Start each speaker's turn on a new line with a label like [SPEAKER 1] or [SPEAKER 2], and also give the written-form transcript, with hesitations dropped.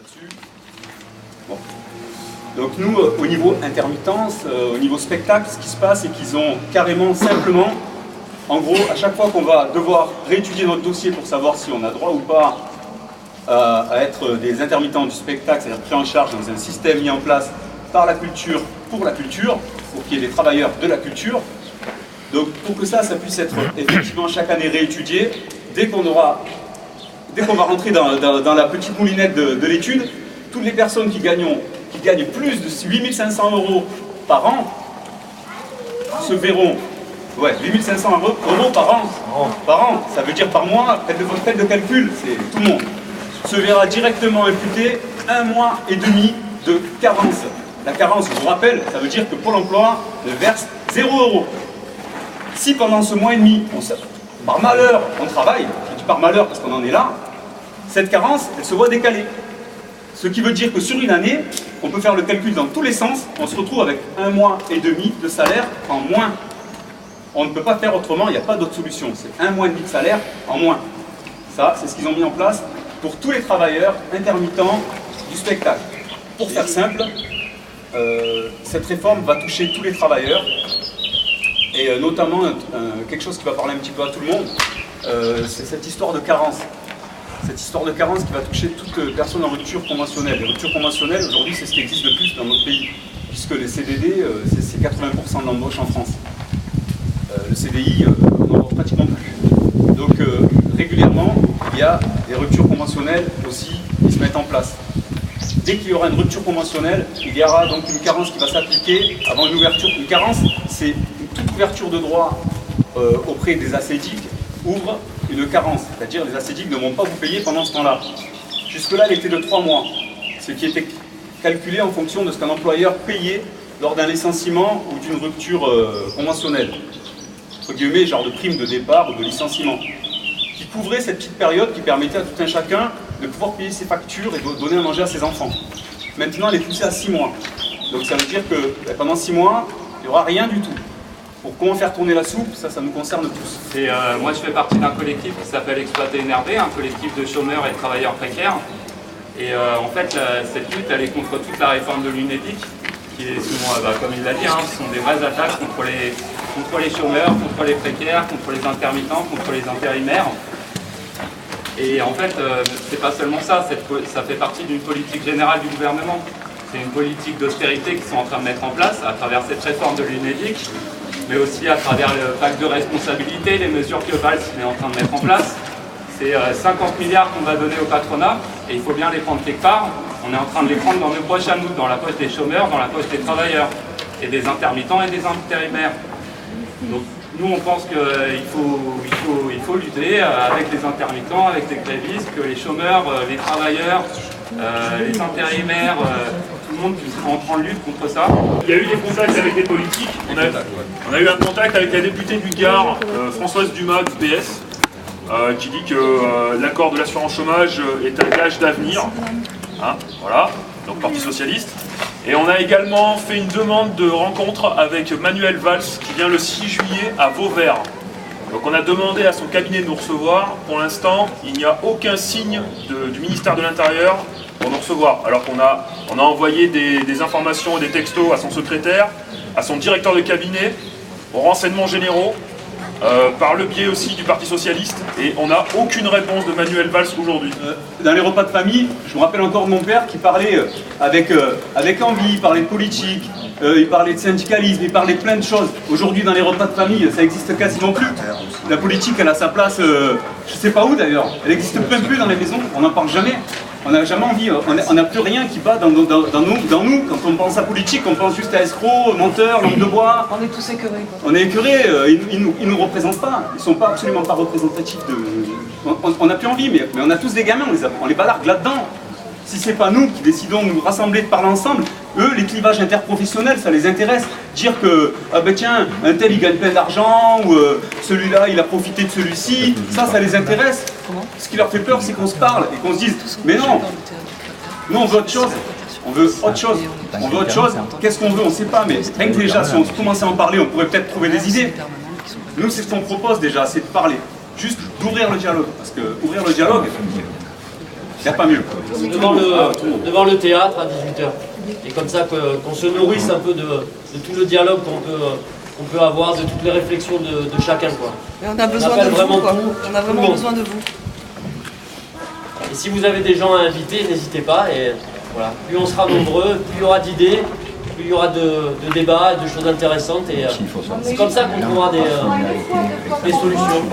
[SPEAKER 1] là-dessus. Bon. Donc nous, au niveau intermittence, au niveau spectacle, ce qui se passe, c'est qu'ils ont carrément, simplement, en gros, à chaque fois qu'on va devoir réétudier notre dossier pour savoir si on a droit ou pas à être des intermittents du spectacle, c'est-à-dire pris en charge dans un système mis en place par la culture, pour qu'il y ait des travailleurs de la culture. Donc pour que ça puisse être effectivement chaque année réétudié, dès qu'on va rentrer dans la petite moulinette de l'étude, toutes les personnes qui gagnent plus de 8 500 € par an se verront, 8 500 € par an, ça veut dire par mois, faites de calcul, c'est tout le monde, se verra directement imputé 1 mois et demi de carence. La carence, je vous rappelle, ça veut dire que Pôle emploi ne verse 0 €. Si pendant ce mois et demi, par malheur, on travaille, je dis par malheur parce qu'on en est là, cette carence, elle se voit décalée. Ce qui veut dire que sur une année, on peut faire le calcul dans tous les sens, on se retrouve avec 1 mois et demi de salaire en moins. On ne peut pas faire autrement, il n'y a pas d'autre solution. C'est 1 mois et demi de salaire en moins. Ça, c'est ce qu'ils ont mis en place pour tous les travailleurs intermittents du spectacle. Pour faire simple, cette réforme va toucher tous les travailleurs, et notamment quelque chose qui va parler un petit peu à tout le monde, c'est cette histoire de carence. Cette histoire de carence qui va toucher toute personne en rupture conventionnelle. Les ruptures conventionnelles, aujourd'hui, c'est ce qui existe le plus dans notre pays, puisque les CDD, c'est 80% de l'embauche en France. Le CDI, on n'en voit pratiquement plus. Donc, régulièrement, il y a des ruptures conventionnelles aussi qui se mettent en place. Dès qu'il y aura une rupture conventionnelle, il y aura donc une carence qui va s'appliquer avant une ouverture. Une carence, c'est toute ouverture de droit auprès des ascédiques ouvre une carence, c'est-à-dire les ascédiques ne vont pas vous payer pendant ce temps-là. Jusque-là, elle était de 3 mois, ce qui était calculé en fonction de ce qu'un employeur payait lors d'un licenciement ou d'une rupture conventionnelle. Entre guillemets, genre de prime de départ ou de licenciement, qui couvrait cette petite période qui permettait à tout un chacun de pouvoir payer ses factures et de donner à manger à ses enfants. Maintenant, elle est poussée à 6 mois. Donc ça veut dire que pendant 6 mois, il n'y aura rien du tout. Pour comment faire tourner la soupe, ça nous concerne tous.
[SPEAKER 2] Et moi, je fais partie d'un collectif qui s'appelle Exploiter Énervé, un collectif de chômeurs et de travailleurs précaires. Et en fait, cette lutte, elle est contre toute la réforme de l'UNEDIC, qui sont, comme il l'a dit, ce sont des vraies attaques contre les chômeurs, contre les précaires, contre les intermittents, contre les intérimaires. Et en fait, c'est pas seulement ça, ça fait partie d'une politique générale du gouvernement. C'est une politique d'austérité qu'ils sont en train de mettre en place à travers cette réforme de l'UNEDIC, mais aussi à travers le pacte de responsabilité, les mesures que Valls est en train de mettre en place. C'est 50 milliards qu'on va donner au patronat, et il faut bien les prendre quelque part. On est en train de les prendre dans nos poches à nous, dans la poche des chômeurs, dans la poche des travailleurs, et des intermittents et des intérimaires. Donc nous, on pense qu'il faut lutter avec les intermittents, avec les grévistes, que les chômeurs, les travailleurs, les intérimaires, tout le monde puisse entrer en lutte contre ça.
[SPEAKER 3] Il y a eu des contacts avec les politiques. On a eu un contact avec la députée du Gard, Françoise Dumas du PS, qui dit que l'accord de l'assurance chômage est un gage d'avenir. Voilà, donc Parti Socialiste. Et on a également fait une demande de rencontre avec Manuel Valls qui vient le 6 juillet à Vauvert. Donc on a demandé à son cabinet de nous recevoir. Pour l'instant, il n'y a aucun signe du ministère de l'Intérieur pour nous recevoir. Alors qu'on a envoyé des informations et des textos à son secrétaire, à son directeur de cabinet, aux renseignements généraux, par le biais aussi du Parti Socialiste, et on n'a aucune réponse de Manuel Valls aujourd'hui.
[SPEAKER 1] Dans les repas de famille, je me rappelle encore de mon père qui parlait avec envie, il parlait de politique, il parlait de syndicalisme, il parlait de plein de choses. Aujourd'hui, dans les repas de famille, ça existe quasiment plus. La politique, elle a sa place, je sais pas où d'ailleurs, elle n'existe même plus dans les maisons, on n'en parle jamais. On n'a jamais envie, on n'a plus rien qui bat dans nous. Quand on pense à politique, on pense juste à escrocs, menteurs, langue de bois.
[SPEAKER 4] On est tous écœurés.
[SPEAKER 1] On est écœurés, ils nous représentent pas, ils sont pas absolument pas représentatifs de... On n'a plus envie, mais on a tous des gamins, on les balargue là-dedans. Si c'est pas nous qui décidons de nous rassembler, de parler ensemble, eux, les clivages interprofessionnels, ça les intéresse. Dire que, ah ben tiens, un tel il gagne plein d'argent, ou celui-là il a profité de celui-ci, ça les intéresse. Ce qui leur fait peur, c'est qu'on se parle et qu'on se dise, mais non, nous on veut autre chose. On veut autre chose. On veut autre chose. Qu'est-ce qu'on veut, on ne sait pas, mais rien que déjà, si on commençait à en parler, on pourrait peut-être trouver des idées. Nous, c'est ce qu'on propose déjà, c'est de parler. Juste d'ouvrir le dialogue. Parce que ouvrir le dialogue, Il n'y a pas mieux.
[SPEAKER 4] Devant le théâtre à 18h. Et comme ça qu'on se nourrisse un peu de tout le dialogue qu'on peut avoir, de toutes les réflexions de chacun. Quoi.
[SPEAKER 5] Mais on a besoin de vous, quoi. On a vraiment besoin de vous.
[SPEAKER 4] Et si vous avez des gens à inviter, n'hésitez pas. Et voilà. Plus on sera nombreux, plus il y aura d'idées, plus il y aura de débats, de choses intéressantes. Et c'est comme ça qu'on trouvera des solutions.